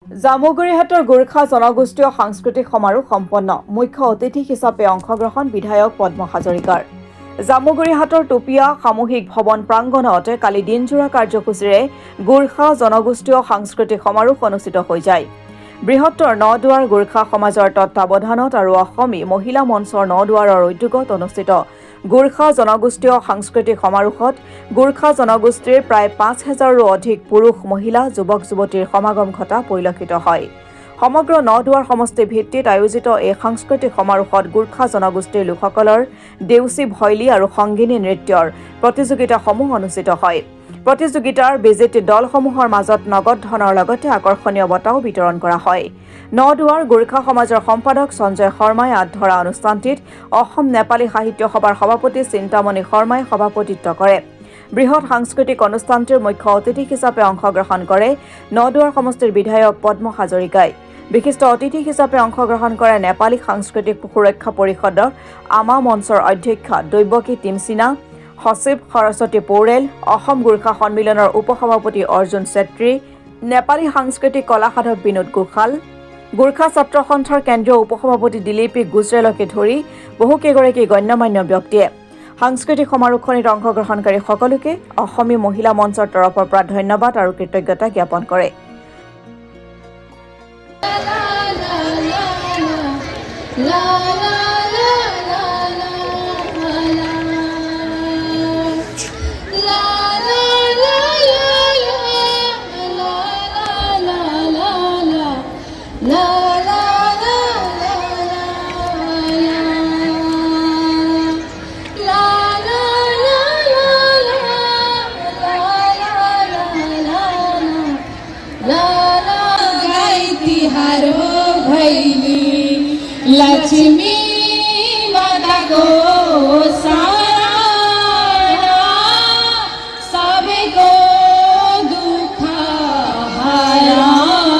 জামুগুৰিহাটৰ গোৰ্খা জনগোষ্ঠীয় সাংস্কৃতিক সমাৰোহ সম্পন্ন। মুখ্য অতিথি হিচাপে অংশগ্ৰহণ বিধায়ক পদ্ম হাজৰিকাৰ। জামুগুৰিহাটৰ টুপিয়া সামূহিক ভৱন প্ৰাংগণত কালি দিনজোৰা কাৰ্যসূচীৰে গোৰ্খা জনগোষ্ঠীয় সাংস্কৃতিক সমাৰোহ অনুষ্ঠিত হৈ যায়। বৃহত্তৰ নদুৱাৰ গোৰ্খা সমাজৰ তত্বাৱধানত আৰু অসমী মহিলা মঞ্চৰ নদুৱাৰৰ উদ্যোগত অনুষ্ঠিত গোৰ্খা জনগোষ্ঠীয় সাংস্কৃতিক সমাৰোহত গোৰ্খা জনগোষ্ঠীৰ প্ৰায় ৫,০০০ৰো অধিক পুৰুষ মহিলা যুৱক যুৱতীৰ সমাগম ঘটা পৰিলক্ষিত হয়। সমগ্ৰ নদুৱাৰ সমষ্টি ভিত্তিত আয়োজিত এই সাংস্কৃতিক সমাৰোহত গোৰ্খা জনগোষ্ঠীৰ লোকসকলৰ দেউচী ভৈলী আৰু সংগীনী নৃত্যৰ প্ৰতিযোগিতাসমূহ অনুষ্ঠিত হয়। প্ৰতিযোগিতাৰ বিজেতা দলসমূহৰ মাজত নগদ ধনৰ লগতে আকৰ্ষণীয় বঁটাও বিতৰণ কৰা হয়। নদুৱাৰ গোৰ্খা সমাজৰ সম্পাদক সঞ্জয় শৰ্মাই আঁত ধৰা অনুষ্ঠানটিত অসম নেপালী সাহিত্য সভাৰ সভাপতি চিন্তামণি শৰ্মাই সভাপতিত্ব কৰে। বৃহৎ সাংস্কৃতিক অনুষ্ঠানটিৰ মুখ্য অতিথি হিচাপে অংশগ্ৰহণ কৰে নদুৱাৰ সমষ্টিৰ বিধায়ক পদ্ম হাজৰিকাই। বিশিষ্ট অতিথি হিচাপে অংশগ্ৰহণ কৰে নেপালী সাংস্কৃতিক সুৰক্ষা পৰিষদৰ আমা মঞ্চৰ অধ্যক্ষা দৈৱকী টিমচিনা, সচিব সৰস্বতী পৌৰেল, অসম গোৰ্খা সন্মিলনৰ উপসভাপতি অৰ্জুন চেত্ৰী, নেপালী সাংস্কৃতিক কলা সাধক বিনোদ গোসাল, গোৰ্খা ছাত্ৰ সন্থাৰ কেন্দ্ৰীয় উপসভাপতি দিলীপী গুজৰেলকে ধৰি বহুকেইগৰাকী গণ্যমান্য ব্যক্তিয়ে সাংস্কৃতিক সমাৰোহখনিত অংশগ্ৰহণকাৰী সকলোকে অসমী মহিলা মঞ্চৰ তৰফৰ পৰা ধন্যবাদ আৰু কৃতজ্ঞতা জ্ঞাপন কৰে। लक्ष्मी माता को सारा सबको दुख हराना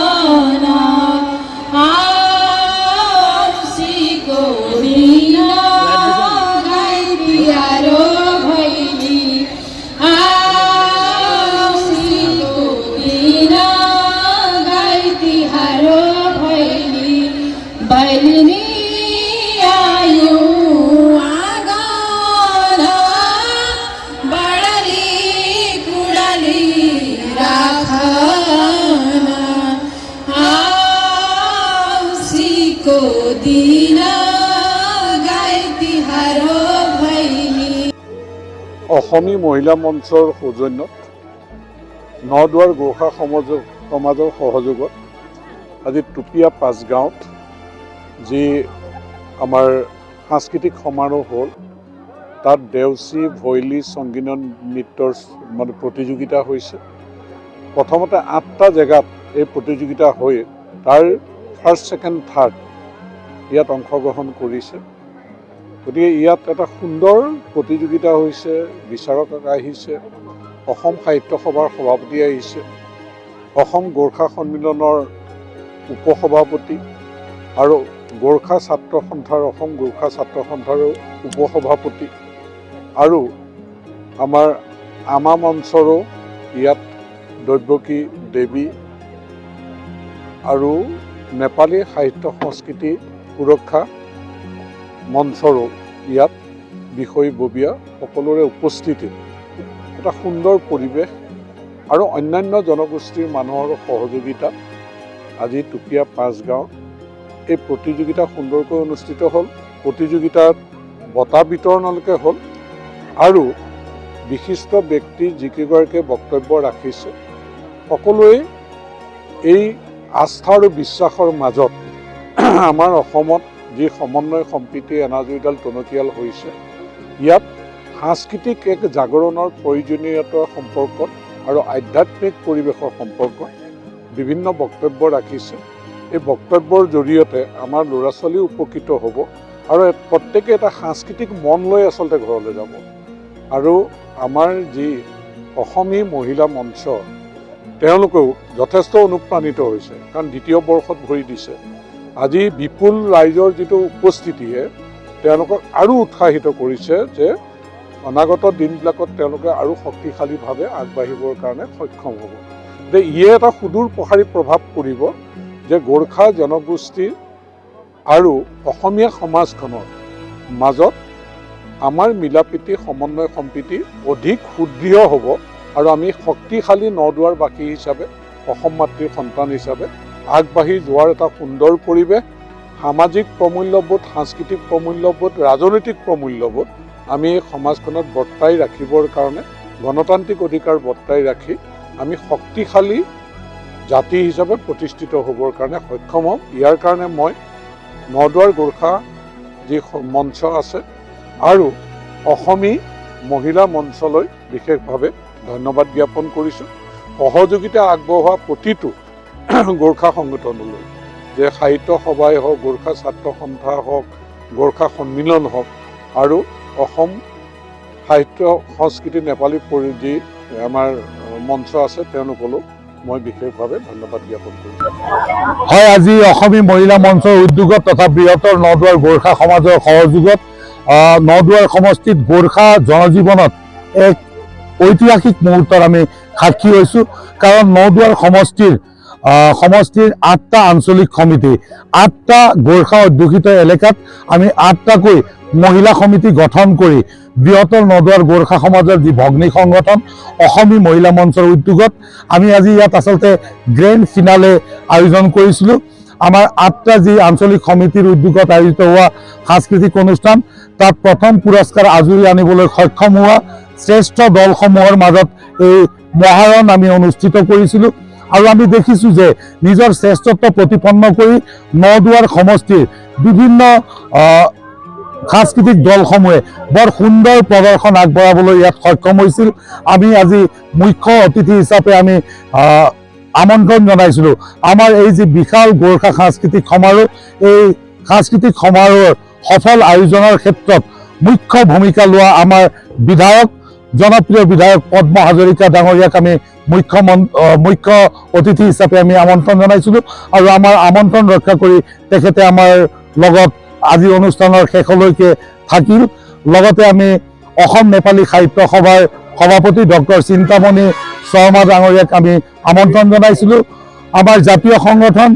आसी को दीना गायत्री हारो भैली आसी को दीना गायत्री हारो भैली बलनी অসমী মহিলা মঞ্চৰ সৌজন্যত নদুৱাৰ গোৰ্খা সমাজৰ সহযোগত আজি টুপিয়া পাঁচগাঁৱত যি আমাৰ সাংস্কৃতিক সমাৰোহ হ'ল, তাত দেউচী ভৈলী সংগীত নৃত্যৰ প্ৰতিযোগিতা হৈছে। প্ৰথমতে 8টা জেগাত এই প্ৰতিযোগিতা হৈ তাৰ ফাৰ্ষ্ট, ছেকেণ্ড, থাৰ্ড ইয়াত অংশগ্ৰহণ কৰিছে। গতিকে ইয়াত এটা সুন্দৰ প্ৰতিযোগিতা হৈছে। বিচাৰক আহিছে, অসম সাহিত্য সভাৰ সভাপতি আহিছে, অসম গোৰ্খা সন্মিলনৰ উপসভাপতি আৰু গোৰ্খা ছাত্ৰ সন্থাৰ অসম গোৰ্খা ছাত্ৰ সন্থাৰো উপসভাপতি আৰু আমাৰ আমা মঞ্চৰো ইয়াত দৈৱকী দেৱী আৰু নেপালী সাহিত্য সংস্কৃতি সুৰক্ষা মঞ্চৰো ইয়াত বিষয়ববীয়া সকলোৰে উপস্থিতিত এটা সুন্দৰ পৰিৱেশ আৰু অন্যান্য জনগোষ্ঠীৰ মানুহৰ সহযোগিতাত আজি টুপিয়া পাঁচগাঁও এই প্ৰতিযোগিতা সুন্দৰকৈ অনুষ্ঠিত হ'ল। প্ৰতিযোগিতাত বঁটা বিতৰণলৈকে হ'ল আৰু বিশিষ্ট ব্যক্তি যিকেইগৰাকীয়ে বক্তব্য ৰাখিছে সকলোৱে এই আস্থা আৰু বিশ্বাসৰ মাজত আমাৰ অসমত যি সমন্বয় সম্প্ৰীতি এনাজৰীডাল টনকিয়াল হৈছে, ইয়াত সাংস্কৃতিক এক জাগৰণৰ প্ৰয়োজনীয়তাৰ সম্পৰ্কত আৰু আধ্যাত্মিক পৰিৱেশৰ সম্পৰ্কত বিভিন্ন বক্তব্য ৰাখিছে। এই বক্তব্যৰ জৰিয়তে আমাৰ ল'ৰা ছোৱালী উপকৃত হ'ব আৰু প্ৰত্যেকে এটা সাংস্কৃতিক মন লৈ আচলতে ঘৰলৈ যাব। আৰু আমাৰ যি অসমী মহিলা মঞ্চ তেওঁলোকেও যথেষ্ট অনুপ্ৰাণিত হৈছে, কাৰণ দ্বিতীয় বৰ্ষত ভৰি দিছে। আজি বিপুল ৰাইজৰ যিটো উপস্থিতিয়ে তেওঁলোকক আৰু উৎসাহিত কৰিছে যে অনাগত দিনবিলাকত তেওঁলোকে আৰু শক্তিশালীভাৱে আগবাঢ়িবৰ কাৰণে সক্ষম হ'ব। যে ইয়ে এটা সুদূৰ প্ৰসাৰী প্ৰভাৱ পৰিব যে গোৰ্খা জনগোষ্ঠীৰ আৰু অসমীয়া সমাজখনৰ মাজত আমাৰ মিলাপ্ৰীতি সমন্বয় সম্প্ৰীতি অধিক সুদৃঢ় হ'ব আৰু আমি শক্তিশালী নদুৱাৰবাসী হিচাপে অসম মাতৃৰ সন্তান হিচাপে আগবাঢ়ি যোৱাৰ এটা সুন্দৰ পৰিৱেশ, সামাজিক প্ৰমূল্যবোধ, সাংস্কৃতিক প্ৰমূল্যবোধ, ৰাজনৈতিক প্ৰমূল্যবোধ আমি এই সমাজখনত বৰ্তাই ৰাখিবৰ কাৰণে গণতান্ত্ৰিক অধিকাৰ বৰ্তাই ৰাখি আমি শক্তিশালী জাতি হিচাপে প্ৰতিষ্ঠিত হ'বৰ কাৰণে সক্ষম হ'ম। ইয়াৰ কাৰণে মই নদুৱাৰ গোৰ্খা যি মঞ্চ আছে আৰু অসমী মহিলা মঞ্চলৈ বিশেষভাৱে ধন্যবাদ জ্ঞাপন কৰিছোঁ। সহযোগিতা আগবঢ়োৱা প্ৰতিটো গোৰ্খা সংগঠনলৈ, যে সাহিত্য সভাই হওক, গোৰ্খা ছাত্ৰ সন্থা হওক, গোৰ্খা সন্মিলন হওক আৰু অসম সাহিত্য সংস্কৃতি নেপালী যি আমাৰ মঞ্চ আছে তেওঁলোকলৈও মই বিশেষভাৱে ধন্যবাদ জ্ঞাপন কৰিছোঁ। হয়, আজি অসমী মহিলা মঞ্চৰ উদ্যোগত তথা বৃহত্তৰ নদুৱাৰ গোৰ্খা সমাজৰ সহযোগত নদুৱাৰ সমষ্টিত গোৰ্খা জনজীৱনত এক ঐতিহাসিক মুহূৰ্তৰ আমি সাক্ষী হৈছোঁ। কাৰণ নদুৱাৰ সমষ্টিৰ 8টা আঞ্চলিক সমিতি, 8টা গোৰ্খা অধ্যুষিত এলেকাত আমি 8টাকৈ মহিলা সমিতি গঠন কৰি বৃহত্তৰ নদুৱাৰ গোৰ্খা সমাজৰ যি ভগ্নী সংগঠন অসমী মহিলা মঞ্চৰ উদ্যোগত আমি আজি ইয়াত আচলতে গ্ৰেণ্ড ফিনালে আয়োজন কৰিছিলোঁ। আমাৰ 8টা যি আঞ্চলিক সমিতিৰ উদ্যোগত আয়োজিত হোৱা সাংস্কৃতিক অনুষ্ঠান, তাত প্ৰথম পুৰস্কাৰ আজুৰি আনিবলৈ সক্ষম হোৱা শ্ৰেষ্ঠ দলসমূহৰ মাজত এই মহাৰণ আমি অনুষ্ঠিত কৰিছিলোঁ। আৰু আমি দেখিছোঁ যে নিজৰ শ্ৰেষ্ঠত্ব প্ৰতিপন্ন কৰি নদুৱাৰ সমষ্টিৰ বিভিন্ন সাংস্কৃতিক দলসমূহে বৰ সুন্দৰ প্ৰদৰ্শন আগবঢ়াবলৈ ইয়াত সক্ষম হৈছিল। আমি আজি মুখ্য অতিথি হিচাপে আমি আমন্ত্ৰণ জনাইছিলোঁ আমাৰ এই যি বিশাল গোৰ্খা সাংস্কৃতিক সমাৰোহ, এই সাংস্কৃতিক সমাৰোহৰ সফল আয়োজনৰ ক্ষেত্ৰত মুখ্য ভূমিকা লোৱা আমাৰ বিধায়ক, জনপ্ৰিয় বিধায়ক পদ্ম হাজৰিকা ডাঙৰীয়াক আমি মুখ্য অতিথি হিচাপে আমি আমন্ত্ৰণ জনাইছিলোঁ। আৰু আমাৰ আমন্ত্ৰণ ৰক্ষা কৰি তেখেতে আমাৰ লগত আজি অনুষ্ঠানৰ শেষলৈকে থাকিল। লগতে আমি অসম নেপালী সাহিত্য সভাৰ সভাপতি ডক্টৰ চিন্তামণি শৰ্মা ডাঙৰীয়াক আমি আমন্ত্ৰণ জনাইছিলোঁ। আমাৰ জাতীয় সংগঠন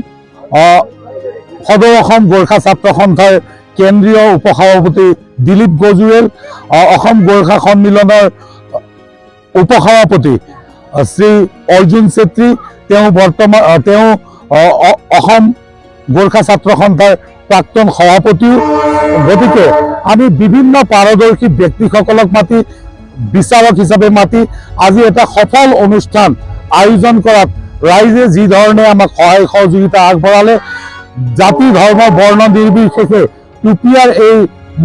সদৌ অসম গোৰ্খা ছাত্ৰ সন্থাৰ কেন্দ্ৰীয় উপসভাপতি দিলীপ গজুৱেল, অসম গোৰ্খা সন্মিলনৰ উপসভাপতি শ্ৰী অৰ্জুন চেত্ৰী, তেওঁ অসম গোৰ্খা ছাত্ৰ সন্থাৰ প্ৰাক্তন সভাপতিও। গতিকে আমি বিভিন্ন পাৰদৰ্শী ব্যক্তিসকলক মাতি, বিচাৰক হিচাপে মাতি আজি এটা সফল অনুষ্ঠান আয়োজন কৰাত ৰাইজে যি ধৰণে আমাক সহায় সহযোগিতা আগবঢ়ালে, জাতি ধৰ্ম বৰ্ণ নিৰ্বিশেষে টুপিয়াৰ এই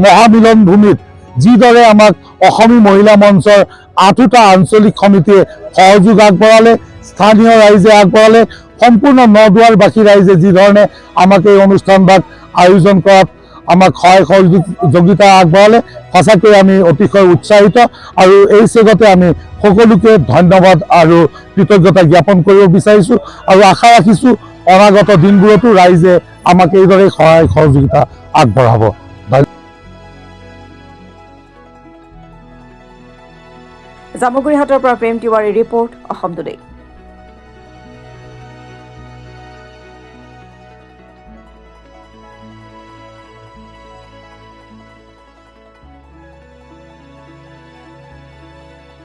মহামিলন ভূমিত যিদৰে আমাক অসমী মহিলা মঞ্চৰ 8টা আঞ্চলিক সমিতিয়ে সহযোগ আগবঢ়ালে, স্থানীয় ৰাইজে আগবঢ়ালে, সম্পূৰ্ণ নদুৱাৰবাসী ৰাইজে যি ধৰণে আমাক এই অনুষ্ঠানভাগ আয়োজন কৰাত আমাক সহায় সহযোগিতা আগবঢ়ালে, সঁচাকৈ আমি অতিশয় উৎসাহিত। আৰু এই চেগতে আমি সকলোকে ধন্যবাদ আৰু কৃতজ্ঞতা জ্ঞাপন কৰিব বিচাৰিছোঁ আৰু আশা ৰাখিছোঁ অনাগত দিনবোৰতো ৰাইজে আমাক এইদৰে সহায় সহযোগিতা আগবঢ়াব। জামুগুৰিহাটৰ পৰা প্ৰেম তিৱাৰীৰ ৰিপৰ্ট, অসম টুডে।